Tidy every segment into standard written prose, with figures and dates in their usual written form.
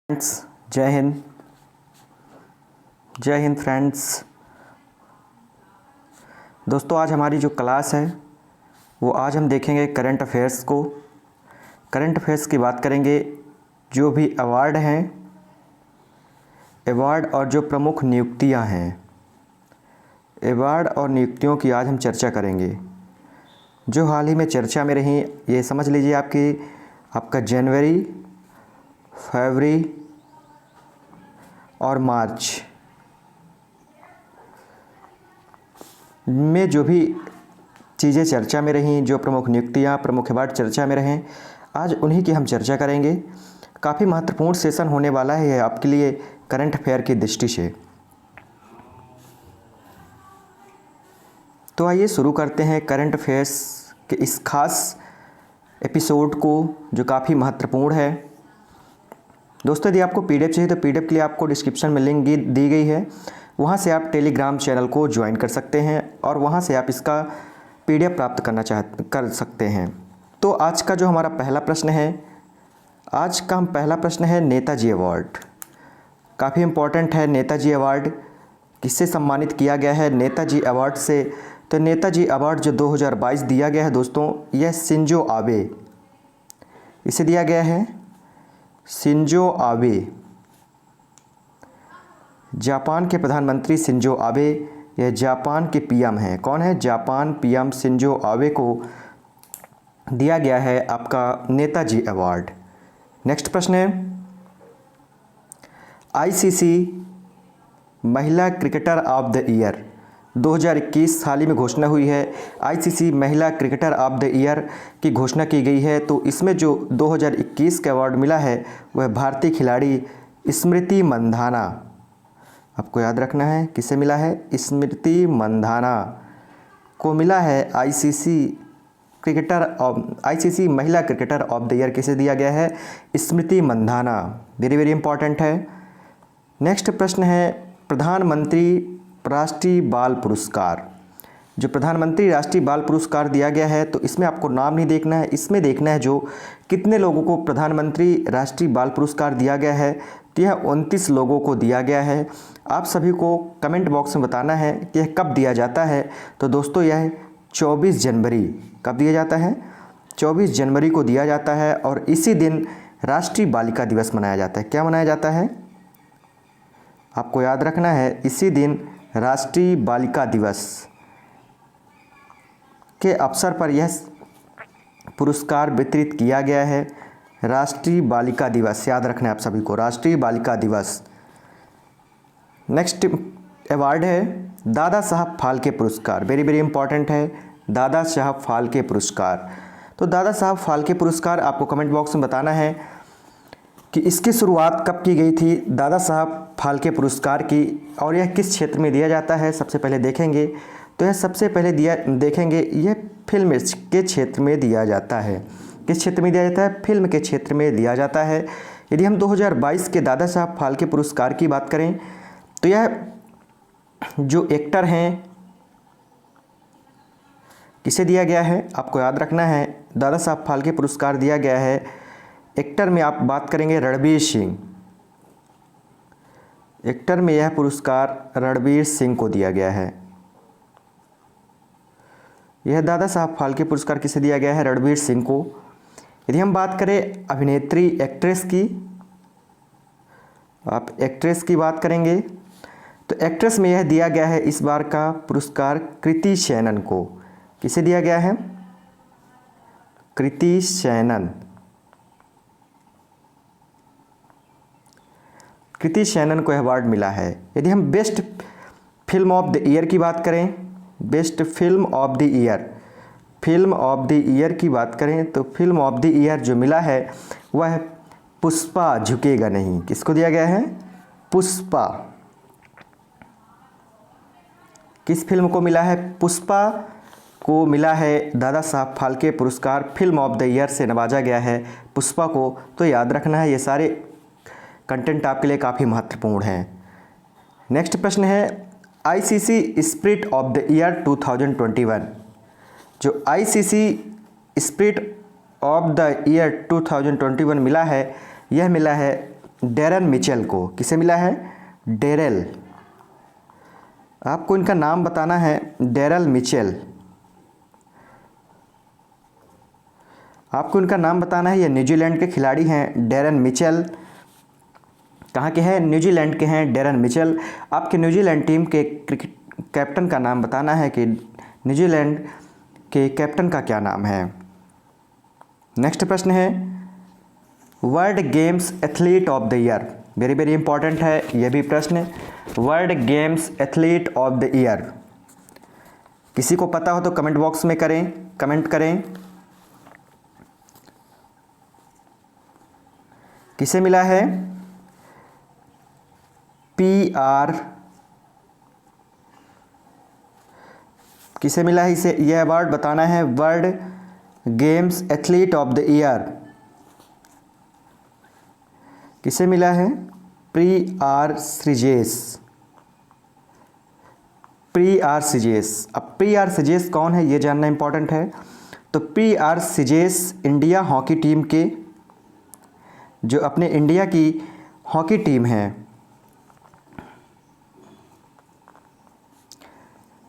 Friends, जय Hind friends. दोस्तों, आज हमारी जो क्लास है वो आज हम देखेंगे करंट अफेयर्स को। करंट अफेयर्स की बात करेंगे, जो भी अवार्ड हैं, अवार्ड और जो प्रमुख नियुक्तियां हैं, अवार्ड और नियुक्तियों की आज हम चर्चा करेंगे। जो हाल ही में चर्चा में रही, ये समझ लीजिए आपका जनवरी, फरवरी और मार्च में जो भी चीज़ें चर्चा में रहीं, जो प्रमुख नियुक्तियां, प्रमुख अवार्ड चर्चा में रहें, आज उन्हीं की हम चर्चा करेंगे। काफ़ी महत्वपूर्ण सेशन होने वाला है यह आपके लिए करंट अफेयर की दृष्टि से। तो आइए शुरू करते हैं करंट अफेयर्स के इस खास एपिसोड को, जो काफ़ी महत्वपूर्ण है। दोस्तों, यदि आपको पीडीएफ चाहिए तो पीडीएफ के लिए आपको डिस्क्रिप्शन में लिंक दी गई है, वहाँ से आप टेलीग्राम चैनल को ज्वाइन कर सकते हैं और वहाँ से आप इसका पीडीएफ प्राप्त कर सकते हैं। तो आज का जो हमारा पहला प्रश्न है, आज का हम पहला प्रश्न है नेताजी अवार्ड। काफ़ी इम्पोर्टेंट है नेताजी अवार्ड। किससे सम्मानित किया गया है नेताजी अवार्ड से? तो नेताजी अवार्ड जो 2022 दिया गया है दोस्तों, यह शिंजो आबे, इसे दिया गया है। शिंजो आबे, जापान के प्रधानमंत्री शिंजो आबे, यह जापान के पीएम हैं। कौन है? जापान पीएम शिंजो आबे को दिया गया है आपका नेताजी अवार्ड। नेक्स्ट प्रश्न है, आईसीसी महिला क्रिकेटर ऑफ द ईयर 2021 हाल ही में घोषणा हुई है। आईसीसी महिला क्रिकेटर ऑफ द ईयर की घोषणा की गई है। तो इसमें जो 2021 का अवार्ड मिला है वह भारतीय खिलाड़ी स्मृति मंधाना, आपको याद रखना है किसे मिला है, स्मृति मंधाना को मिला है आईसीसी महिला क्रिकेटर ऑफ द ईयर किसे दिया गया है? Smriti Mandhana. Very very important है। नेक्स्ट प्रश्न है, प्रधानमंत्री राष्ट्रीय बाल पुरस्कार। जो प्रधानमंत्री राष्ट्रीय बाल पुरस्कार दिया गया है, तो इसमें आपको नाम नहीं देखना है, इसमें देखना है जो कितने लोगों को प्रधानमंत्री राष्ट्रीय बाल पुरस्कार दिया गया है। तो यह 29 लोगों को दिया गया है। आप सभी को कमेंट बॉक्स में बताना है कि यह कब दिया जाता है। तो दोस्तों, यह 24 जनवरी, कब दिया जाता है? 24 जनवरी को दिया जाता है और इसी दिन राष्ट्रीय बालिका दिवस मनाया जाता है। क्या मनाया जाता है? आपको याद रखना है, इसी दिन राष्ट्रीय बालिका दिवस के अवसर पर यह पुरस्कार वितरित किया गया है। राष्ट्रीय बालिका दिवस याद रखना है आप सभी को, राष्ट्रीय बालिका दिवस। नेक्स्ट अवार्ड है दादा साहब फाल्के पुरस्कार। वेरी वेरी इंपॉर्टेंट है दादा साहब फाल्के पुरस्कार। तो दादा साहब फाल्के पुरस्कार आपको कमेंट बॉक्स में बताना है कि इसकी शुरुआत कब की गई थी दादा साहब फाल्के पुरस्कार की, और यह किस क्षेत्र में दिया जाता है। सबसे पहले देखेंगे तो यह सबसे पहले देखेंगे यह फिल्म के क्षेत्र में दिया जाता है। किस क्षेत्र में दिया जाता है? फिल्म के क्षेत्र में दिया जाता है। यदि हम 2022 के दादा साहब फाल्के पुरस्कार की बात करें तो यह जो एक्टर हैं, किसे दिया गया है? आपको याद रखना है, दादा साहब फाल्के पुरस्कार दिया गया है एक्टर में आप बात करेंगे रणवीर सिंह। एक्टर में यह पुरस्कार रणवीर सिंह को दिया गया है। यह दादा साहब फाल्के पुरस्कार किसे दिया गया है? रणवीर सिंह को। यदि हम बात करें अभिनेत्री एक्ट्रेस की, आप एक्ट्रेस की बात करेंगे तो एक्ट्रेस में यह दिया गया है इस बार का पुरस्कार कृति सेनन को। किसे दिया गया है? कृति सेनन। कृति सेनन को अवार्ड मिला है। यदि हम best film of the year की बात करें, best film of the year, film of the year की बात करें तो फिल्म ऑफ द ईयर जो मिला है वह पुष्पा झुकेगा नहीं। किसको दिया गया है? पुष्पा। किस फिल्म को मिला है? पुष्पा को मिला है दादा साहब फाल्के पुरस्कार। फिल्म ऑफ द ईयर से नवाजा गया है पुष्पा को। तो याद रखना है, ये सारे कंटेंट आपके लिए काफ़ी महत्वपूर्ण हैं। नेक्स्ट प्रश्न है, ICC spirit of the year 2021। जो ICC spirit of the year 2021 मिला है, यह मिला है डेरन मिचेल को। किसे मिला है? डेरेल। आपको इनका नाम बताना है। डेरल मिचेल, आपको इनका नाम बताना है। ये न्यूजीलैंड के खिलाड़ी हैं डेरन मिचेल। कहाँ के हैं? न्यूजीलैंड के हैं डेरन मिचेल। आपके न्यूजीलैंड टीम के क्रिकेट कैप्टन का नाम बताना है कि न्यूजीलैंड के कैप्टन का क्या नाम है। नेक्स्ट प्रश्न है world games athlete of the year. Very very important है यह भी प्रश्न। World games athlete of the year, किसी को पता हो तो कमेंट बॉक्स में कमेंट करें। किसे मिला है? PR, किसे मिला है इसे? यह अवार्ड बताना है। World games athlete of the year किसे मिला है? PR श्रीजेश। PR श्रीजेश। अब PR श्रीजेश कौन है ये जानना इंपॉर्टेंट है। तो PR Sreejesh India hockey team के, जो अपने इंडिया की हॉकी टीम है,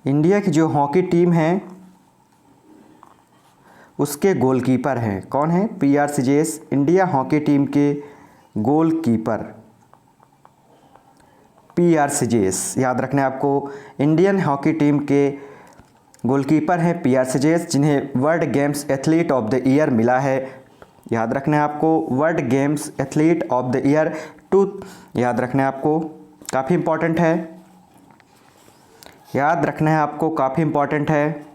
इंडिया की जो हॉकी टीम है उसके गोलकीपर हैं। कौन है? PR Sreejesh India hockey team के गोलकीपर। PR श्रीजेश याद रखना है आपको। इंडियन हॉकी टीम के गोलकीपर हैं PR श्रीजेश, जिन्हें world games athlete of the year मिला है। याद रखना है आपको world games athlete of the year 2 याद रखना है आपको, काफ़ी इंपॉर्टेंट है। याद रखना है आपको, काफ़ी इंपॉर्टेंट है।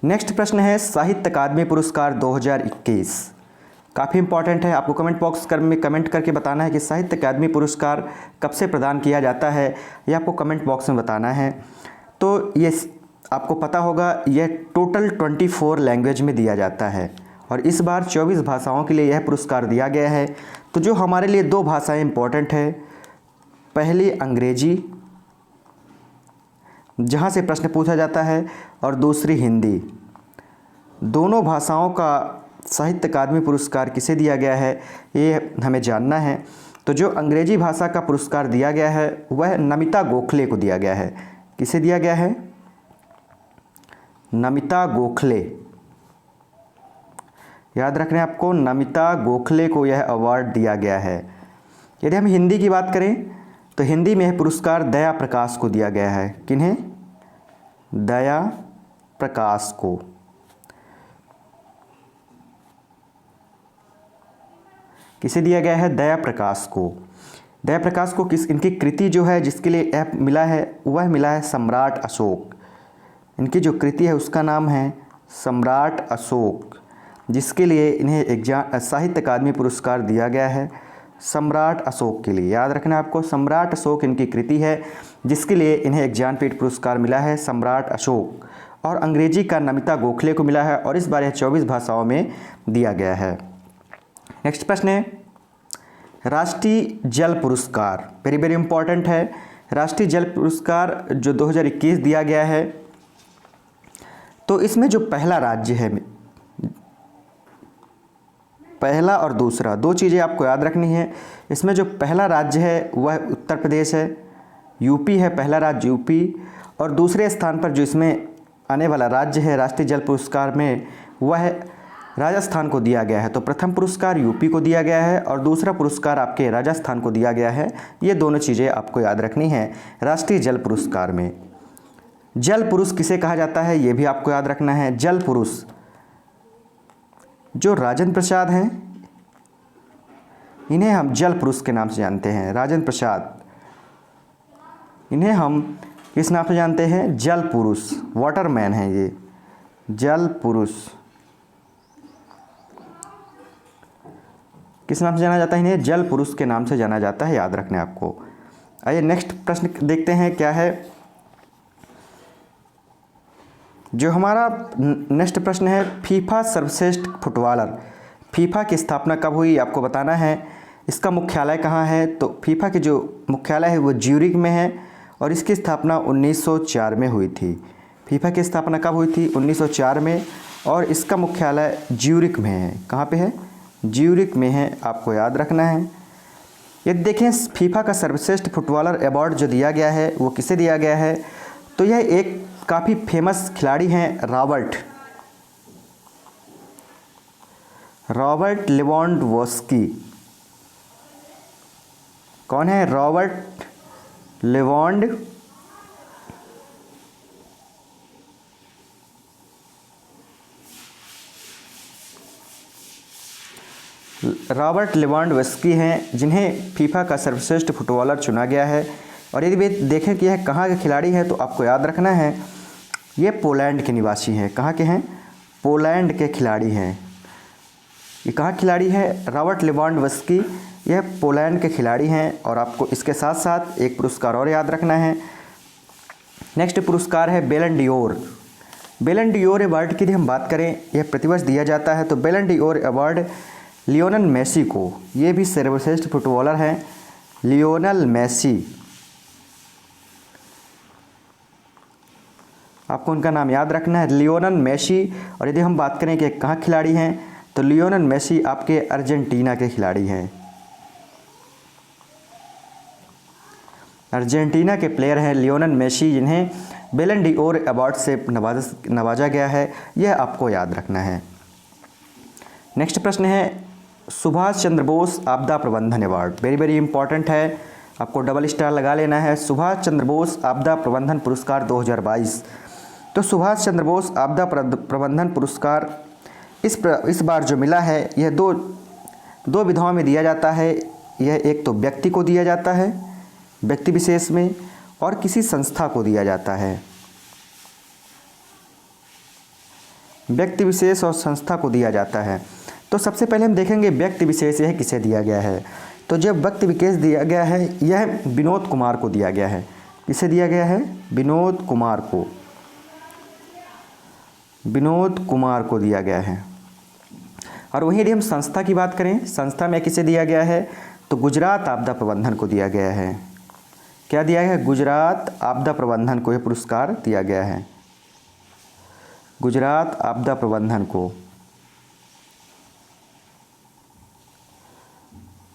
नेक्स्ट प्रश्न है साहित्य अकादमी पुरस्कार 2021। काफ़ी इंपॉर्टेंट है। आपको कमेंट बॉक्स में कमेंट करके बताना है कि साहित्य अकादमी पुरस्कार कब से प्रदान किया जाता है, यह आपको कमेंट बॉक्स में बताना है। तो ये आपको पता होगा, यह टोटल 24 लैंग्वेज में दिया जाता है और इस बार 24 भाषाओं के लिए यह पुरस्कार दिया गया है। तो जो हमारे लिए 2 भाषाएं इंपॉर्टेंट है, पहली अंग्रेजी जहाँ से प्रश्न पूछा जाता है और दूसरी हिंदी। दोनों भाषाओं का साहित्य अकादमी पुरस्कार किसे दिया गया है ये हमें जानना है। तो जो अंग्रेजी भाषा का पुरस्कार दिया गया है वह नमिता गोखले को दिया गया है। किसे दिया गया है? नमिता गोखले। याद रखना है आपको, नमिता गोखले को यह अवार्ड दिया गया है। यदि हम हिंदी की बात करें तो हिंदी में यह पुरस्कार दया प्रकाश को दिया गया है। किन्हें? दया प्रकाश को। किसे दिया गया है? दया प्रकाश को। दया प्रकाश को इनकी कृति जो है जिसके लिए यह मिला है वह मिला है सम्राट अशोक। इनकी जो कृति है उसका नाम है सम्राट अशोक, जिसके लिए इन्हें साहित्य अकादमी पुरस्कार दिया गया है सम्राट अशोक के लिए। याद रखना आपको, सम्राट अशोक इनकी कृति है जिसके लिए इन्हें ज्ञानपीठ पुरस्कार मिला है सम्राट अशोक। और अंग्रेजी का नमिता गोखले को मिला है और इस बार यह 24 भाषाओं में दिया गया है। नेक्स्ट प्रश्न है राष्ट्रीय जल पुरस्कार। वेरी वेरी इंपॉर्टेंट है। राष्ट्रीय जल पुरस्कार जो 2021 दिया गया है, तो इसमें जो पहला राज्य है, पहला और दूसरा 2 चीज़ें आपको याद रखनी है। इसमें जो पहला राज्य है वह उत्तर प्रदेश है, यूपी है पहला राज्य यूपी। और दूसरे स्थान पर जो इसमें आने वाला राज्य है राष्ट्रीय जल पुरस्कार में वह राजस्थान को दिया गया है। तो प्रथम पुरस्कार यूपी को दिया गया है और दूसरा पुरस्कार आपके राजस्थान को दिया गया है। ये दोनों चीज़ें आपको याद रखनी है राष्ट्रीय जल पुरस्कार में। जल पुरुष किसे कहा जाता है ये भी आपको याद रखना है। जल पुरुष जो राजेंद्र प्रसाद हैं, इन्हें हम जल पुरुष के नाम से जानते हैं। राजेंद्र प्रसाद, इन्हें हम किस नाम से जानते हैं? जल पुरुष, वाटरमैन हैं ये, जल पुरुष किस नाम से जाना जाता है? इन्हें जल पुरुष के नाम से जाना जाता है। याद रखना है आपको। आइए नेक्स्ट प्रश्न देखते हैं क्या है। जो हमारा नेक्स्ट प्रश्न है फीफा सर्वश्रेष्ठ फुटबॉलर। फीफा की स्थापना कब हुई आपको बताना है। इसका मुख्यालय कहाँ है? तो फीफा के जो मुख्यालय है वो ज्यूरिक में है और इसकी स्थापना 1904 में हुई थी। फीफा की स्थापना कब हुई थी? 1904 में। और इसका मुख्यालय ज्यूरिक में है। कहाँ पे है? ज्यूरिक में है, आपको याद रखना है। यदि देखें फीफा का सर्वश्रेष्ठ फुटबॉलर अवार्ड जो दिया गया है वो किसे दिया गया है, तो यह एक काफ़ी फेमस खिलाड़ी हैं रॉबर्ट लेवेंडोव्स्की। कौन है? रॉबर्ट लेवेंडोव्स्की हैं, जिन्हें फीफा का सर्वश्रेष्ठ फुटबॉलर चुना गया है। और यदि देखें कि यह कहाँ के खिलाड़ी हैं, तो आपको याद रखना है ये पोलैंड के निवासी हैं। कहाँ के हैं? पोलैंड के खिलाड़ी हैं। ये कहाँ खिलाड़ी है? रॉबर्ट लेवेंडोव्स्की, यह पोलैंड के खिलाड़ी हैं। और आपको इसके साथ साथ एक पुरस्कार और याद रखना है। नेक्स्ट पुरस्कार है बैलन डी'ओर। बैलन डी'ओर अवार्ड की यदि हम बात करें, यह प्रतिवर्ष दिया जाता है। तो बैलन डी'ओर अवार्ड लियोनेल मेसी को, ये भी सर्वश्रेष्ठ फुटबॉलर हैं लियोनेल मेसी, आपको उनका नाम याद रखना है लियोनेल मेसी। और यदि हम बात करें कि कहाँ खिलाड़ी हैं, तो लियोनेल मेसी आपके अर्जेंटीना के खिलाड़ी हैं। अर्जेंटीना के प्लेयर हैं लियोनेल मेसी, जिन्हें बैलन डी'ओर अवार्ड से नवाजा गया है। यह आपको याद रखना है। नेक्स्ट प्रश्न है सुभाष चंद्र बोस आपदा प्रबंधन अवार्ड। वेरी वेरी इंपॉर्टेंट है, आपको डबल स्टार लगा लेना है। सुभाष चंद्र बोस आपदा प्रबंधन पुरस्कार 2022। तो सुभाष चंद्र बोस आपदा प्रबंधन पुरस्कार इस बार जो मिला है, यह दो विधाओं में दिया जाता है। यह एक तो व्यक्ति को दिया जाता है, व्यक्ति विशेष में, और किसी संस्था को दिया जाता है। व्यक्ति विशेष और संस्था को दिया जाता है। तो सबसे पहले हम देखेंगे व्यक्ति विशेष यह किसे दिया गया है। तो जब व्यक्ति विशेष दिया गया है, यह विनोद कुमार को दिया गया है। किसे दिया गया है? विनोद कुमार को। विनोद कुमार को दिया गया है। और वहीं यदि हम संस्था की बात करें, संस्था में किसे दिया गया है, तो गुजरात आपदा प्रबंधन को दिया गया है। क्या दिया गया है? गुजरात आपदा प्रबंधन को यह पुरस्कार दिया गया है। गुजरात आपदा प्रबंधन को,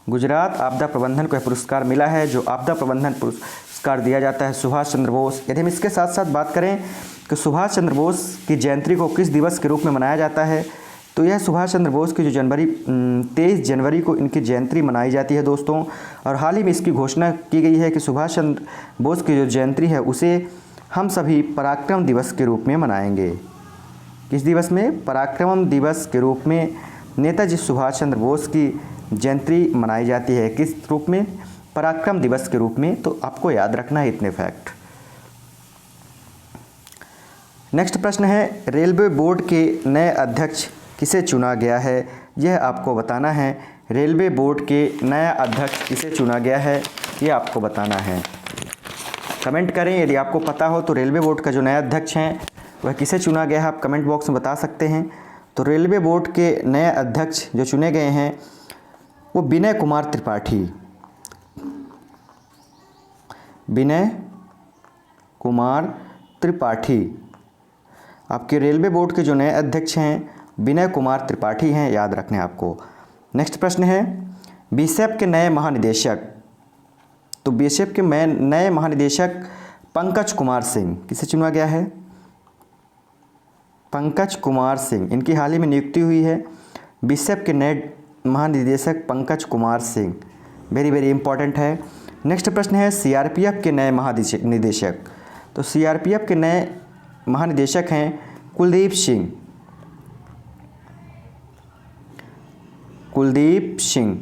गुजरात आपदा प्रबंधन को यह पुरस्कार मिला है, जो आपदा प्रबंधन पुरस्कार दिया जाता है सुभाष चंद्र बोस। यदि हम इसके साथ साथ बात करें कि सुभाष चंद्र बोस की जयंती को किस दिवस के रूप में मनाया जाता है, तो यह सुभाष चंद्र बोस की जो 23 जनवरी को इनकी जयंती मनाई जाती है दोस्तों। और हाल ही में इसकी घोषणा की गई है कि सुभाष चंद्र बोस की जो जयंती है उसे हम सभी पराक्रम दिवस के रूप में मनाएंगे। किस दिवस में? पराक्रम दिवस के रूप में नेताजी सुभाष चंद्र बोस की जयंती मनाई जाती है। किस रूप में? पराक्रम दिवस के रूप में। तो आपको याद रखना है इतने फैक्ट। नेक्स्ट प्रश्न है रेलवे बोर्ड के नए अध्यक्ष किसे चुना गया है, यह आपको बताना है। रेलवे बोर्ड के नया अध्यक्ष किसे चुना गया है, ये आपको बताना है। कमेंट करें यदि आपको पता हो। तो रेलवे बोर्ड का जो नया अध्यक्ष हैं वह किसे चुना गया है, आप कमेंट बॉक्स में बता सकते हैं। तो रेलवे बोर्ड के नए अध्यक्ष जो चुने गए हैं वो विनय कुमार त्रिपाठी। विनय कुमार त्रिपाठी आपके रेलवे बोर्ड के जो नए अध्यक्ष हैं विनय कुमार त्रिपाठी हैं, याद रखना है आपको। नेक्स्ट प्रश्न है बीएसएफ के नए महानिदेशक। तो बीएसएफ के नए महानिदेशक पंकज कुमार सिंह किसे चुना गया है? पंकज कुमार सिंह, इनकी हाल ही में नियुक्ति हुई है। बीएसएफ के नए महानिदेशक Pankaj Kumar Singh, very very important है। नेक्स्ट प्रश्न है सीआरपीएफ के नए महानिदेशक। तो सीआरपीएफ के नए महानिदेशक हैं कुलदीप सिंह। कुलदीप सिंह।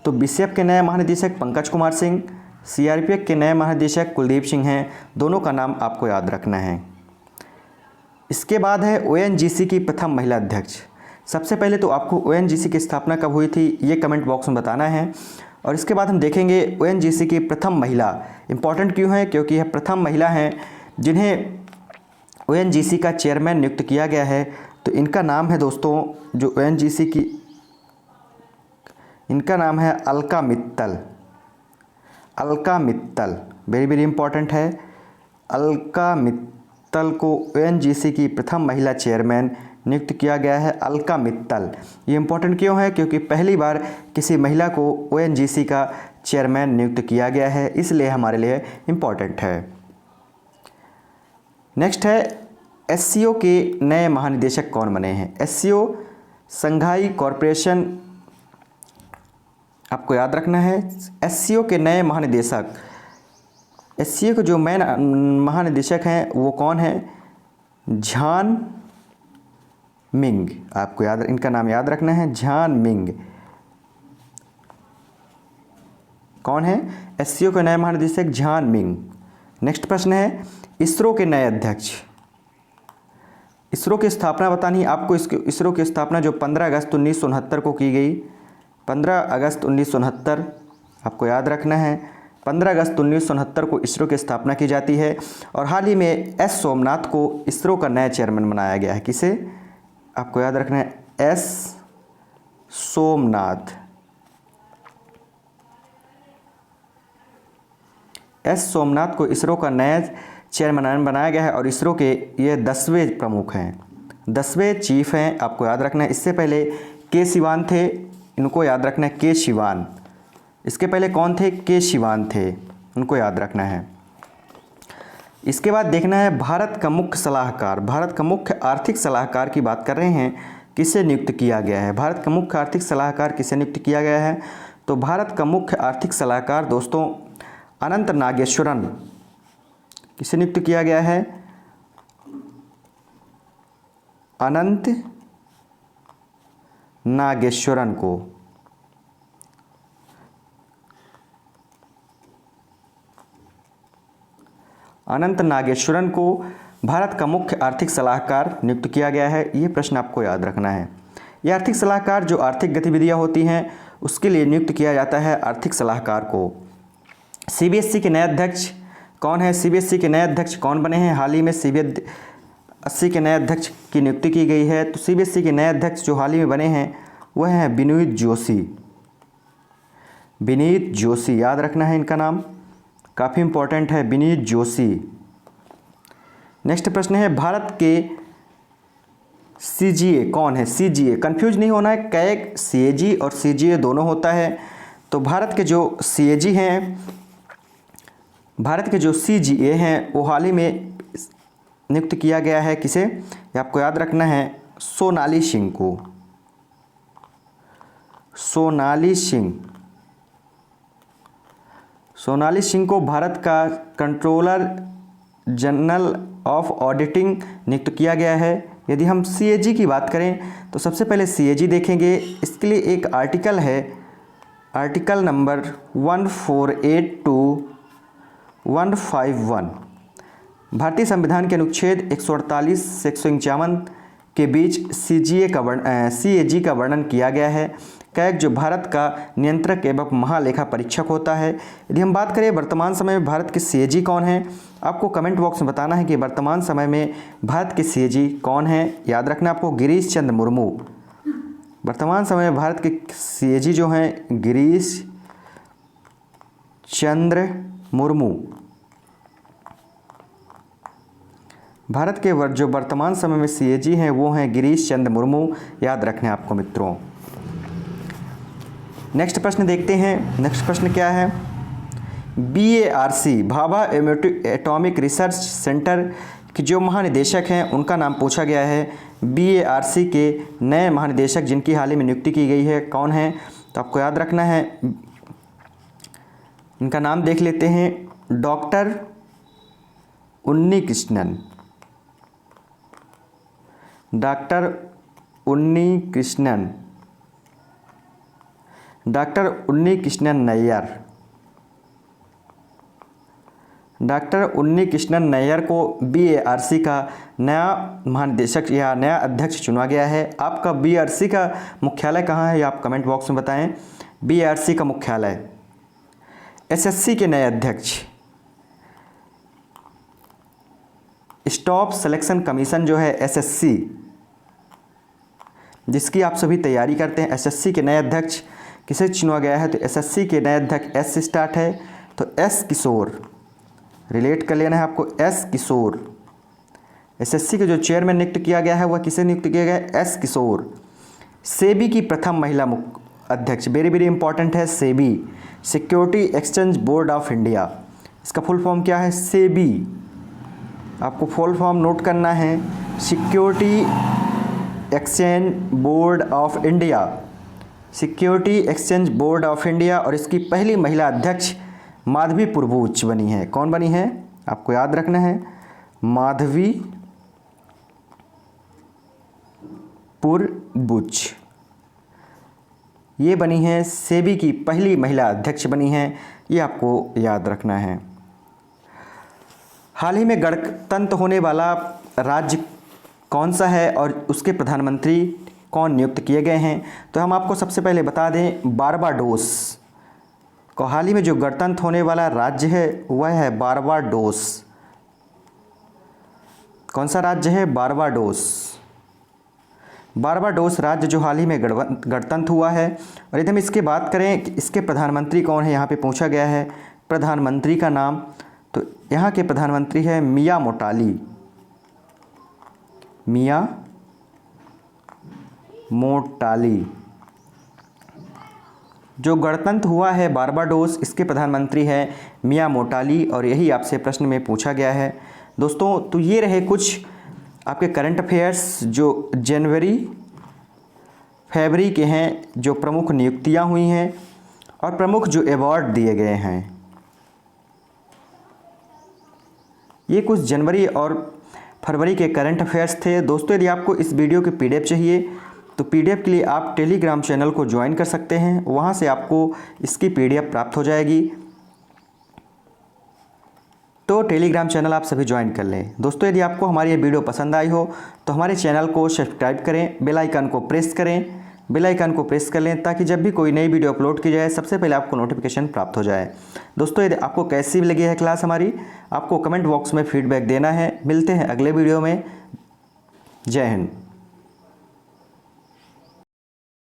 तो बीएसएफ के नए महानिदेशक पंकज कुमार सिंह, सीआरपीएफ के नए महानिदेशक कुलदीप सिंह हैं। दोनों का नाम आपको याद रखना है। इसके बाद है ओएनजीसी की प्रथम महिला अध्यक्ष। सबसे पहले तो आपको ओएनजीसी की स्थापना कब हुई थी ये कमेंट बॉक्स में बताना है। और इसके बाद हम देखेंगे ओएनजीसी की प्रथम महिला इंपॉर्टेंट क्यों है, क्योंकि यह प्रथम महिला हैं जिन्हें ओएनजीसी का चेयरमैन नियुक्त किया गया है। तो इनका नाम है दोस्तों जो ओएनजीसी की, इनका नाम है Alka Mittal. Alka Mittal very very important है। अलका मित्तल को ओएनजीसी की प्रथम महिला चेयरमैन नियुक्त किया गया है अलका मित्तल। ये इम्पोर्टेंट क्यों है? क्योंकि पहली बार किसी महिला को ONGC का चेयरमैन नियुक्त किया गया है, इसलिए हमारे लिए इम्पोर्टेंट है। नेक्स्ट है SCO के नए महानिदेशक कौन बने हैं? SCO संघाई कॉरपोरेशन, आपको याद रखना है। SCO के नए महानिदेशक, SCO के जो मेन महानिदेशक हैं वो कौन है? झान मिंग। आपको याद, इनका नाम याद रखना है, झान मिंग। कौन है? SCO के नए महानिदेशक झान मिंग। नेक्स्ट प्रश्न है इसरो के नए अध्यक्ष। इसरो की स्थापना बतानी है आपको। इसरो की स्थापना जो 15 अगस्त 1969 को की गई, 15 अगस्त 1969, आपको याद रखना है 15 अगस्त 1969 को इसरो की स्थापना की जाती है। और हाल ही में S सोमनाथ को इसरो का नया चेयरमैन बनाया गया है। किसे? आपको याद रखना है S सोमनाथ। S सोमनाथ को इसरो का नया चेयरमैन बनाया गया है और इसरो के ये 10वें प्रमुख हैं, 10वें चीफ हैं। आपको याद रखना है। इससे पहले के सिवान थे, इनको याद रखना है, के शिवान। इसके पहले कौन थे? के शिवान थे, उनको याद रखना है। इसके बाद देखना है भारत का मुख्य सलाहकार। भारत का मुख्य आर्थिक सलाहकार की बात कर रहे हैं, किसे नियुक्त किया गया है? भारत का मुख्य आर्थिक सलाहकार किसे नियुक्त किया गया है? तो भारत का मुख्य आर्थिक सलाहकार दोस्तों अनंत नागेश्वरन। किसे नियुक्त किया गया है? अनंत नागेश्वरन को। अनंत नागेश्वरन को भारत का मुख्य आर्थिक सलाहकार नियुक्त किया गया है। ये प्रश्न आपको याद रखना है। ये आर्थिक सलाहकार जो आर्थिक गतिविधियां होती हैं उसके लिए नियुक्त किया जाता है आर्थिक सलाहकार को। CBSE के नए अध्यक्ष कौन है? CBSE के नए अध्यक्ष कौन बने हैं? हाल ही में CBSE के नए अध्यक्ष की नियुक्ति की गई है। तो CBSE के नए अध्यक्ष जो हाल ही में बने हैं वह हैं विनीत जोशी। विनीत जोशी, याद रखना है इनका नाम, काफ़ी इंपॉर्टेंट है, विनीत जोशी। नेक्स्ट प्रश्न है भारत के CGA कौन है? CGA कंफ्यूज नहीं होना है, कैग CAG और CGA दोनों होता है। तो भारत के जो CAG हैं, भारत के जो CGA हैं वो हाल ही में नियुक्त किया गया है। किसे? ये आपको याद रखना है, सोनाली सिंह को। सोनाली सिंह, सोनाली सिंह को भारत का कंट्रोलर जनरल ऑफ ऑडिटिंग नियुक्त किया गया है। यदि हम CAG की बात करें तो सबसे पहले CAG देखेंगे। इसके लिए एक आर्टिकल है, आर्टिकल नंबर 148-151। भारतीय संविधान के अनुच्छेद 148 से 151 के बीच CAG का वर्णन किया गया है। कैग जो भारत का नियंत्रक एवं महालेखा परीक्षक होता है। यदि हम बात करें वर्तमान समय में भारत के CAG कौन है, आपको कमेंट बॉक्स में बताना है कि वर्तमान समय में भारत के CAG कौन है। याद रखना आपको, गिरीश चंद्र मुर्मू। वर्तमान समय में भारत के CAG जो हैं गिरीश चंद्र मुर्मू। भारत के जो वर्तमान समय में CAG हैं वो हैं गिरीश चंद्र मुर्मू। याद रखना है आपको मित्रों। नेक्स्ट प्रश्न देखते हैं। नेक्स्ट प्रश्न क्या है? BARC Bhabha atomic research centre के जो महानिदेशक हैं उनका नाम पूछा गया है। BARC के नए महानिदेशक जिनकी हाल ही में नियुक्ति की गई है कौन है? तो आपको याद रखना है, इनका नाम देख लेते हैं, डॉक्टर उन्नी कृष्णन। डॉक्टर उन्नी कृष्णन, डॉक्टर उन्नी कृष्णन नैयर। डॉक्टर उन्नी कृष्णन नैयर को BARC का नया महानिदेशक या नया अध्यक्ष चुना गया है। आपका BARC का मुख्यालय कहाँ है ये आप कमेंट बॉक्स में बताएं। BARC का मुख्यालय। SSC के नए अध्यक्ष, स्टाफ सिलेक्शन कमीशन जो है SSC, जिसकी आप सभी तैयारी करते हैं, SSC के नए अध्यक्ष किसे चुना गया है? तो SSC के नए अध्यक्ष S से स्टार्ट है, तो S किशोर, रिलेट कर लेना है आपको, S किशोर। एसएससी के जो चेयरमैन नियुक्त किया गया है वह किसे नियुक्त किया गया है? एस किशोर। सेबी की प्रथम महिला अध्यक्ष, वेरी वेरी इंपॉर्टेंट है, SEBI, security exchange board of India, इसका फुल फॉर्म क्या है? सेबी। आपको फुल फॉर्म नोट करना है, security exchange board of India, security exchange board of India. और इसकी पहली महिला अध्यक्ष माधवी पुरबुच बनी है। कौन बनी है? आपको याद रखना है, माधवी पुरबुच, ये बनी है सेबी की पहली महिला अध्यक्ष बनी है, ये आपको याद रखना है। हाल ही में गणतंत्र होने वाला राज्य कौन सा है और उसके प्रधानमंत्री कौन नियुक्त किए गए हैं? तो हम आपको सबसे पहले बता दें, बारबाडोस को हाल ही में जो गणतंत्र होने वाला राज्य है वह है बारबाडोस। कौन सा राज्य है? बारबाडोस। बारबाडोस राज्य जो हाल ही में गणतंत्र हुआ है। और यदि हम इसके बात करें कि इसके प्रधानमंत्री कौन है, यहाँ पे पूछा गया है प्रधानमंत्री का नाम, तो यहाँ के प्रधानमंत्री है मिया मोटाली, मिया मोटाली। जो गणतंत्र हुआ है बारबाडोस, इसके प्रधानमंत्री हैं मिया मोटाली, और यही आपसे प्रश्न में पूछा गया है। दोस्तों, तो ये रहे कुछ आपके करंट अफेयर्स जो जनवरी फरवरी के हैं, जो प्रमुख नियुक्तियां हुई हैं और प्रमुख जो अवार्ड दिए गए हैं। ये कुछ जनवरी और फरवरी के करंट अफेयर्स थे। दोस्तों, यदि आपको इस वीडियो की पीडीएफ चाहिए तो पीडीएफ के लिए आप टेलीग्राम चैनल को ज्वाइन कर सकते हैं, वहाँ से आपको इसकी पीडीएफ प्राप्त हो जाएगी। तो टेलीग्राम चैनल आप सभी ज्वाइन कर लें। दोस्तों, यदि आपको हमारी ये वीडियो पसंद आई हो तो हमारे चैनल को सब्सक्राइब करें, बेल आइकन को प्रेस करें, बेल आइकन को प्रेस कर लें ताकि जब भी कोई नई वीडियो अपलोड की जाए सबसे पहले आपको नोटिफिकेशन प्राप्त हो जाए। दोस्तों, यदि आपको कैसी लगी है क्लास हमारी, आपको कमेंट बॉक्स में फीडबैक देना है। मिलते हैं अगले वीडियो में। जय हिंद।